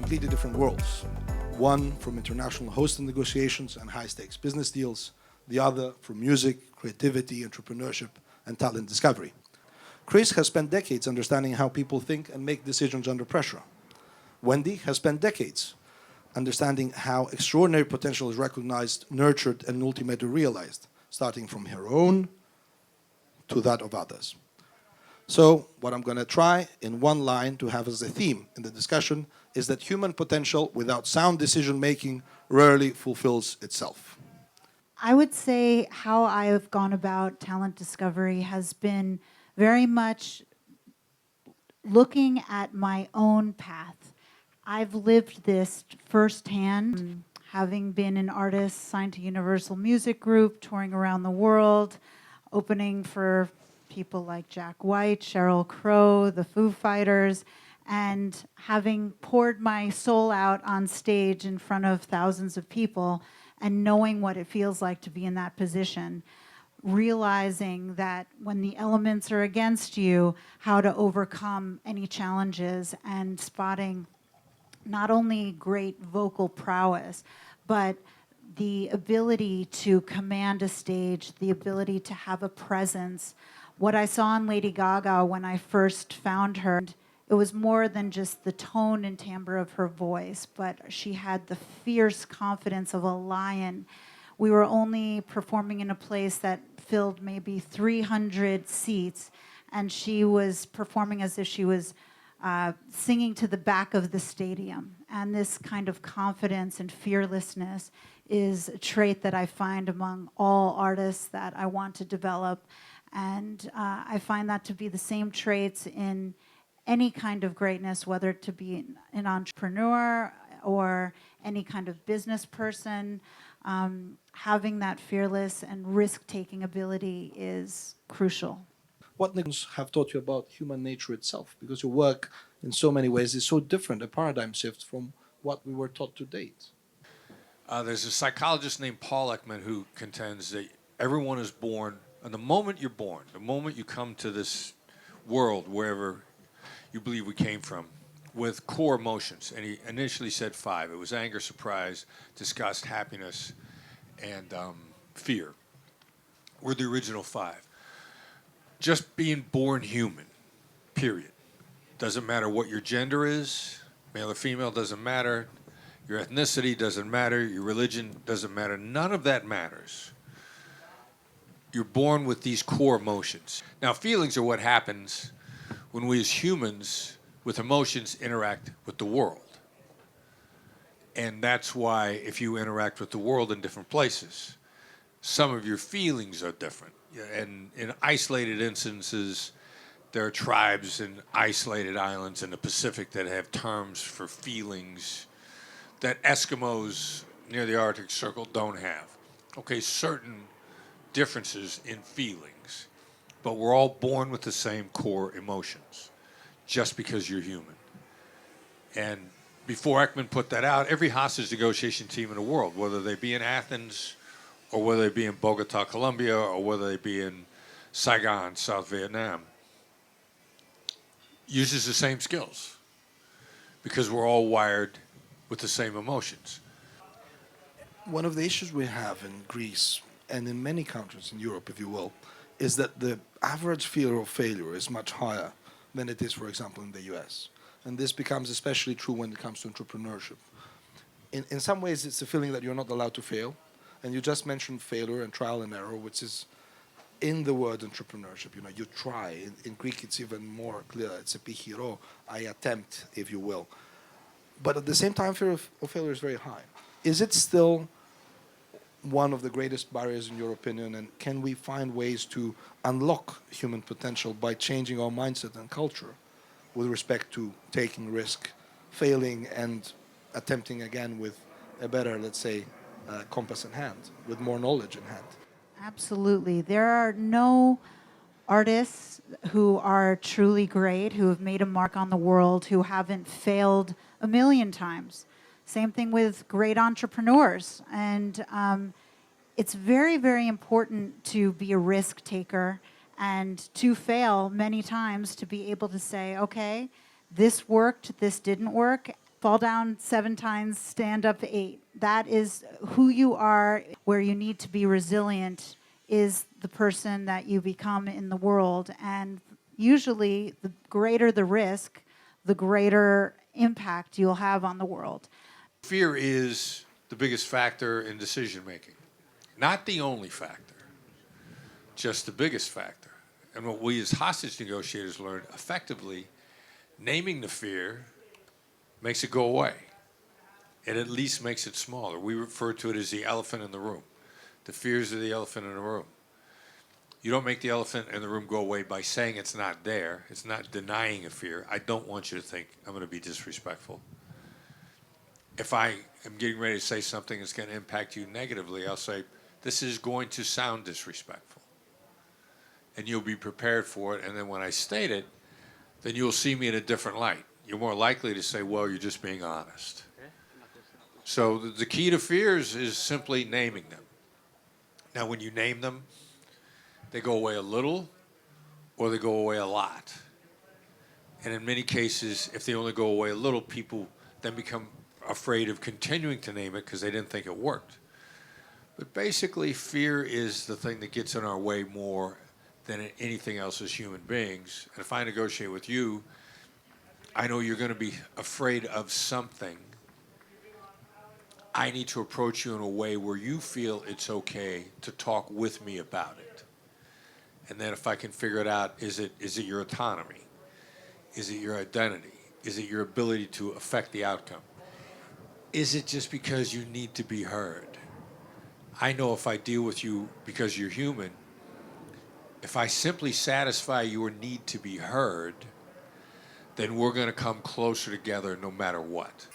completely different worlds. One from international hosting negotiations and high-stakes business deals, the other from music, creativity, entrepreneurship, and talent discovery. Chris has spent decades understanding how people think and make decisions under pressure. Wendy has spent decades understanding how extraordinary potential is recognized, nurtured, and ultimately realized, starting from her own to that of others. So what I'm going to try in one line to have as a theme in the discussion is that human potential without sound decision-making rarely fulfills itself. I would say how I have gone about talent discovery has been very much looking at my own path. I've lived this firsthand, having been an artist signed to Universal Music Group, touring around the world, opening for people like Jack White, Sheryl Crow, the Foo Fighters, and having poured my soul out on stage in front of thousands of people and knowing what it feels like to be in that position, realizing that when the elements are against you, how to overcome any challenges, and spotting not only great vocal prowess, but the ability to command a stage, the ability to have a presence. What I saw in Lady Gaga when I first found her, it was more than just the tone and timbre of her voice, but she had the fierce confidence of a lion. We were only performing in a place that filled maybe 300 seats, and she was performing as if she was singing to the back of the stadium. And this kind of confidence and fearlessness is a trait that I find among all artists that I want to develop. And I find that to be the same traits in any kind of greatness, whether to be an entrepreneur or any kind of business person. Having that fearless and risk-taking ability is crucial. What things have taught you about human nature itself? Because your work in so many ways is so different, a paradigm shift from what we were taught to date. There's a psychologist named Paul Ekman who contends that everyone is born, and the moment you're born, the moment you come to this world, wherever you believe we came from, with core emotions. And he initially said 5. It was anger, surprise, disgust, happiness, and fear were the original 5. Just being born human, period. Doesn't matter what your gender is, male or female, doesn't matter. Your ethnicity doesn't matter. Your religion doesn't matter. None of that matters. You're born with these core emotions. Now, feelings are what happens when we as humans with emotions interact with the world. And that's why if you interact with the world in different places, some of your feelings are different. And in isolated instances, there are tribes in isolated islands in the Pacific that have terms for feelings that Eskimos near the Arctic Circle don't have. Okay, certain differences in feelings, but we're all born with the same core emotions, just because you're human. And before Ekman put that out, every hostage negotiation team in the world, whether they be in Athens, or whether they be in Bogota, Colombia, or whether they be in Saigon, South Vietnam, uses the same skills because we're all wired with the same emotions. One of the issues we have in Greece and in many countries in Europe, if you will, is that the average fear of failure is much higher than it is, for example, in the US. And this becomes especially true when it comes to entrepreneurship. In some ways, it's a feeling that you're not allowed to fail. And you just mentioned failure and trial and error, which is in the word entrepreneurship. You know, you try. In Greek, it's even more clear. It's επιχειρώ, I attempt, if you will. But at the same time, fear of failure is very high. Is it still one of the greatest barriers in your opinion? And can we find ways to unlock human potential by changing our mindset and culture with respect to taking risk, failing, and attempting again with a better, let's say, compass in hand, with more knowledge in hand? Absolutely. There are no artists who are truly great, who have made a mark on the world, who haven't failed a million times. Same thing with great entrepreneurs. And it's very, very important to be a risk taker and to fail many times to be able to say, okay, this worked, this didn't work, fall down 7 times, stand up 8. That is who you are. Where you need to be resilient is the person that you become in the world. And usually, the greater the risk, the greater impact you'll have on the world. Fear is the biggest factor in decision making. Not the only factor, just the biggest factor. And what we as hostage negotiators learned effectively, naming the fear makes it go away. It at least makes it smaller. We refer to it as the elephant in the room. The fears are the elephant in the room. You don't make the elephant in the room go away by saying it's not there. It's not denying a fear. I don't want you to think I'm going to be disrespectful. If I am getting ready to say something that's going to impact you negatively, I'll say, this is going to sound disrespectful. And you'll be prepared for it. And then when I state it, then you'll see me in a different light. You're more likely to say, well, you're just being honest. So the key to fears is simply naming them. Now, when you name them, they go away a little or they go away a lot. And in many cases, if they only go away a little, people then become afraid of continuing to name it because they didn't think it worked. But basically, fear is the thing that gets in our way more than anything else as human beings. And if I negotiate with you, I know you're going to be afraid of something. I need to approach you in a way where you feel it's okay to talk with me about it. And then if I can figure it out, is it your autonomy? Is it your identity? Is it your ability to affect the outcome? Is it just because you need to be heard? I know if I deal with you because you're human, if I simply satisfy your need to be heard, then we're going to come closer together no matter what.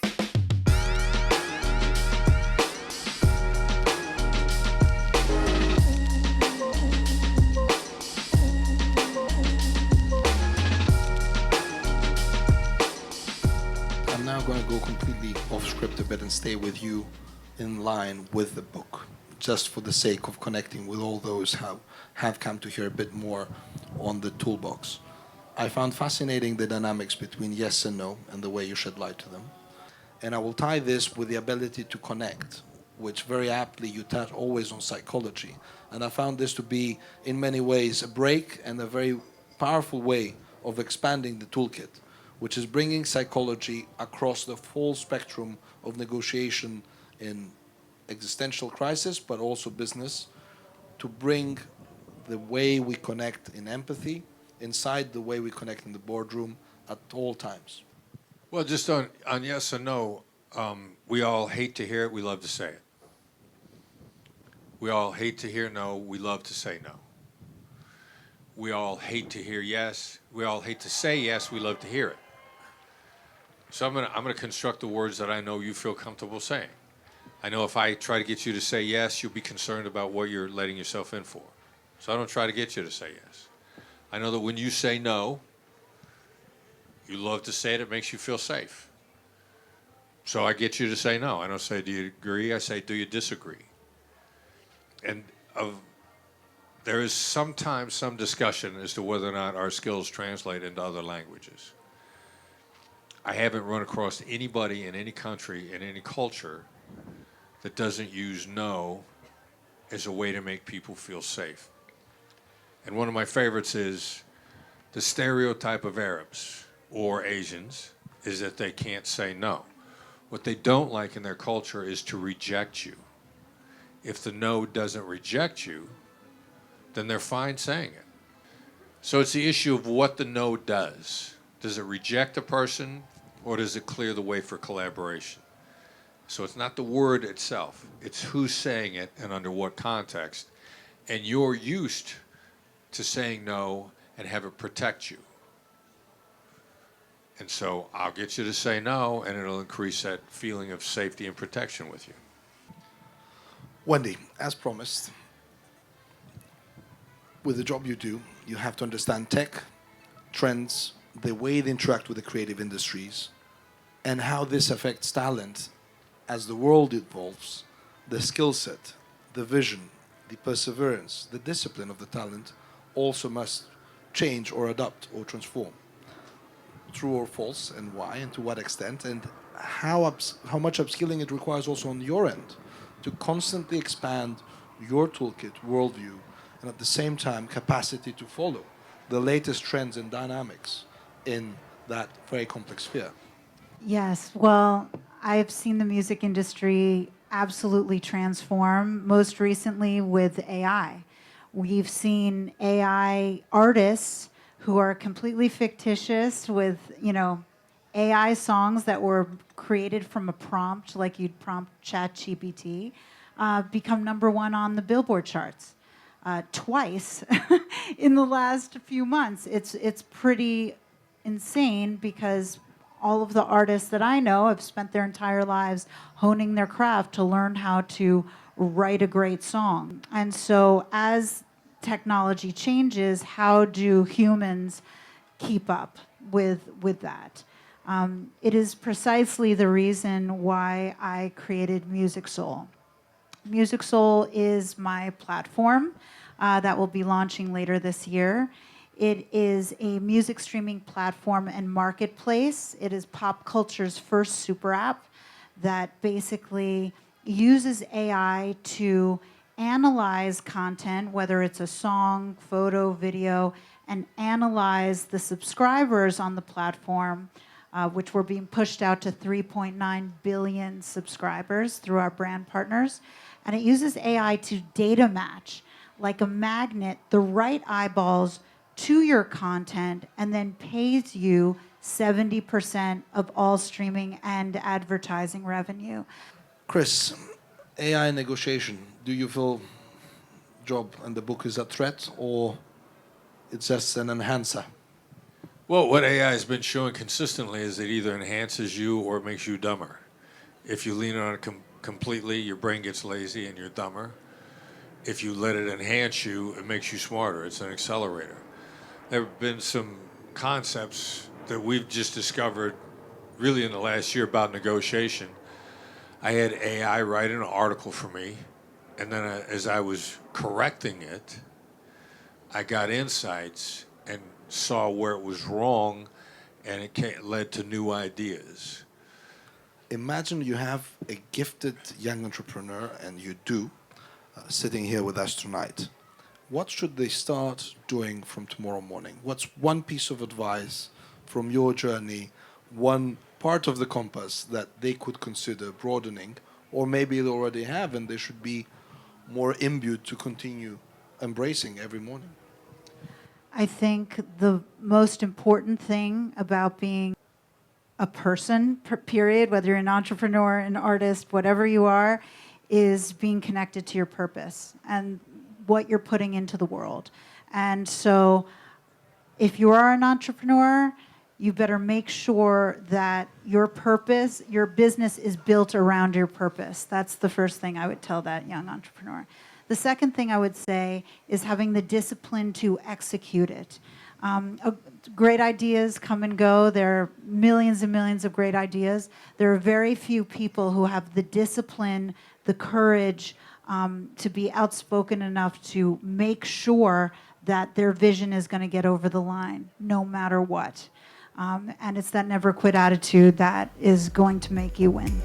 I'm now going to go completely off script a bit and stay with you in line with the book, just for the sake of connecting with all those who have come to hear a bit more on the toolbox. I found fascinating the dynamics between yes and no and the way you shed light to them. And I will tie this with the ability to connect, which very aptly you touch always on psychology. And I found this to be, in many ways, a break and a very powerful way of expanding the toolkit, which is bringing psychology across the full spectrum of negotiation in existential crisis, but also business, to bring the way we connect in empathy inside the way we connect in the boardroom at all times. Well, just on yes and no, we all hate to hear it, we love to say it. We all hate to hear no, we love to say no. We all hate to hear yes, we all hate to say yes, we love to hear it. So I'm gonna construct the words that I know you feel comfortable saying. I know if I try to get you to say yes, you'll be concerned about what you're letting yourself in for. So I don't try to get you to say yes. I know that when you say no, you love to say it, it makes you feel safe. So I get you to say no. I don't say, do you agree? I say, do you disagree? And there is sometimes some discussion as to whether or not our skills translate into other languages. I haven't run across anybody in any country, in any culture, that doesn't use no as a way to make people feel safe. And one of my favorites is the stereotype of Arabs or Asians is that they can't say no. What they don't like in their culture is to reject you. If the no doesn't reject you, then they're fine saying it. So it's the issue of what the no does. Does it reject a person or does it clear the way for collaboration? So it's not the word itself, it's who's saying it and under what context. And you're used to saying no and have it protect you. And so I'll get you to say no, and it'll increase that feeling of safety and protection with you. Wendy, as promised, with the job you do, you have to understand tech, trends, the way they interact with the creative industries, and how this affects talent as the world evolves, the skill set, the vision, the perseverance, the discipline of the talent also must change or adapt or transform. True or false, and why, and to what extent, and how much upskilling it requires also on your end to constantly expand your toolkit, worldview, and at the same time capacity to follow the latest trends and dynamics in that very complex sphere. Yes, well, I've seen the music industry absolutely transform, most recently with AI. We've seen AI artists who are completely fictitious with, AI songs that were created from a prompt, like you'd prompt ChatGPT, become #1 on the Billboard charts twice in the last few months. It's pretty insane because all of the artists that I know have spent their entire lives honing their craft to learn how to write a great song. And so as technology changes, how do humans keep up with that? It is precisely the reason why I created Music Soul. Music Soul is my platform that will be launching later this year. It is a music streaming platform and marketplace. It is pop culture's first super app that basically uses AI to analyze content, whether it's a song, photo, video, and analyze the subscribers on the platform, which we're being pushed out to 3.9 billion subscribers through our brand partners. And it uses AI to data match, like a magnet, the right eyeballs to your content, and then pays you 70% of all streaming and advertising revenue. Chris, AI negotiation, do you feel job and the book is a threat or it's just an enhancer? Well, what AI has been showing consistently is it either enhances you or makes you dumber. If you lean on it completely, your brain gets lazy and you're dumber. If you let it enhance you, it makes you smarter. It's an accelerator. There have been some concepts that we've just discovered really in the last year about negotiation. I had AI write an article for me, and then as I was correcting it, I got insights and saw where it was wrong, and it led to new ideas. Imagine you have a gifted young entrepreneur, and you do, sitting here with us tonight. What should they start doing from tomorrow morning? What's one piece of advice from your journey, one part of the compass that they could consider broadening, or maybe they already have and they should be more imbued to continue embracing every morning? I think the most important thing about being a person, period, whether you're an entrepreneur, an artist, whatever you are, is being connected to your purpose and what you're putting into the world. And so if you are an entrepreneur, you better make sure that your purpose, your business is built around your purpose. That's the first thing I would tell that young entrepreneur. The second thing I would say is having the discipline to execute it. Great ideas come and go. There are millions and millions of great ideas. There are very few people who have the discipline, the courage to be outspoken enough to make sure that their vision is going to get over the line, no matter what. And it's that never quit attitude that is going to make you win.